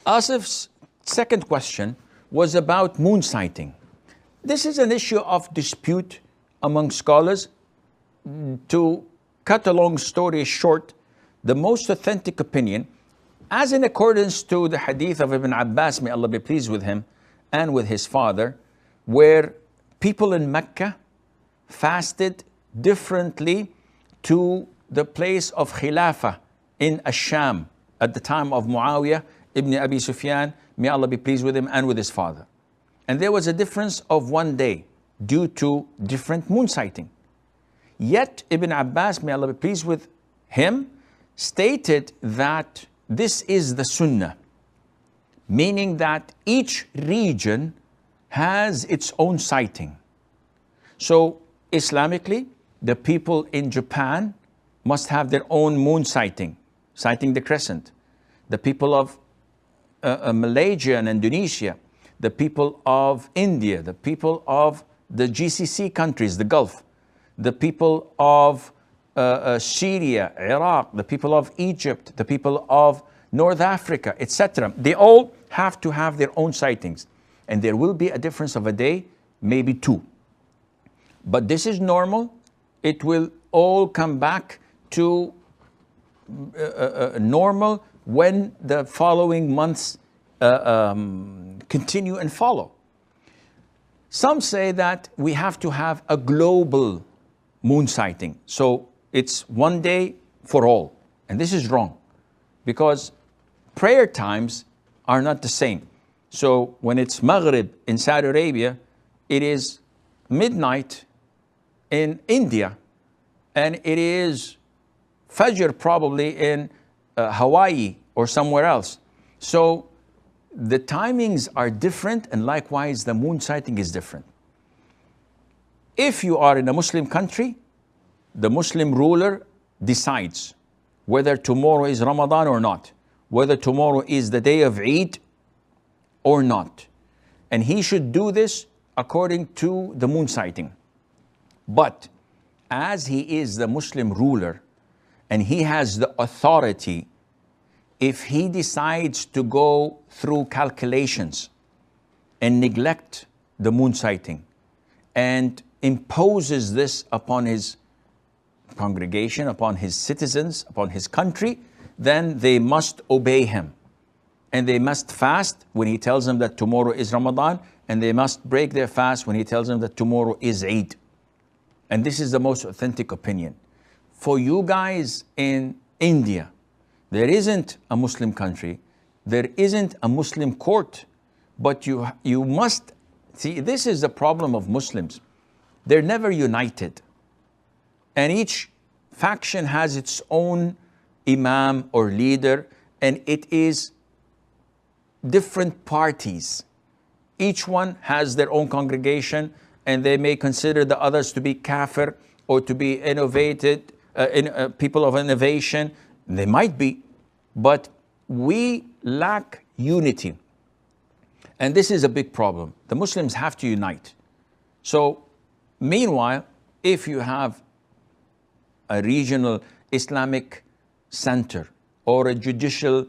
Asif's second question was about moon sighting. This is an issue of dispute among scholars. To cut a long story short, the most authentic opinion, as in accordance to the hadith of Ibn Abbas, may Allah be pleased with him, and with his father, where people in Mecca fasted differently to the place of Khilafah in Ash-Sham at the time of Muawiyah ibn Abi Sufyan, may Allah be pleased with him and with his father. And there was a difference of one day due to different moon sighting. Yet Ibn Abbas, may Allah be pleased with him, stated that this is the Sunnah, meaning that each region has its own sighting. So Islamically, the people in Japan must have their own moon sighting the crescent. The people of Malaysia and Indonesia, the people of India, the people of the GCC countries, the Gulf, the people of Syria, Iraq, the people of Egypt, the people of North Africa, etc. They all have to have their own sightings. And there will be a difference of a day, maybe two. But this is normal. It will all come back to normal when the following months continue and follow. Some say that we have to have a global moon sighting. So it's one day for all. And this is wrong, because prayer times are not the same. So when it's Maghrib in Saudi Arabia, it is midnight in India, and it is Fajr probably in Hawaii or somewhere else. So the timings are different, and likewise the moon sighting is different. If you are in a Muslim country, the Muslim ruler decides whether tomorrow is Ramadan or not, whether tomorrow is the day of Eid or not. And he should do this according to the moon sighting. But as he is the Muslim ruler and he has the authority, if he decides to go through calculations and neglect the moon sighting and imposes this upon his congregation, upon his citizens, upon his country, then they must obey him. And they must fast when he tells them that tomorrow is Ramadan, and they must break their fast when he tells them that tomorrow is Eid. And this is the most authentic opinion. For you guys in India, there isn't a Muslim country, there isn't a Muslim court, but you must see, this is the problem of Muslims. They're never united. And each faction has its own imam or leader, and it is different parties. Each one has their own congregation, and they may consider the others to be kafir or to be innovated, people of innovation. They might be, but we lack unity. And this is a big problem. The Muslims have to unite. So, meanwhile, if you have a regional Islamic center or a judicial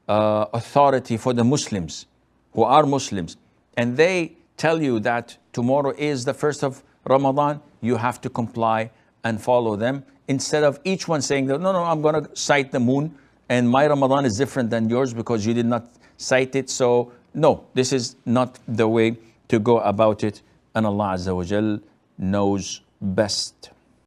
authority for the Muslims who are Muslims, and they tell you that tomorrow is the first of Ramadan, you have to comply and follow them, instead of each one saying that, no, I'm going to sight the moon and my Ramadan is different than yours because you did not sight it. So no, this is not the way to go about it, and Allah Azza wa Jal knows best.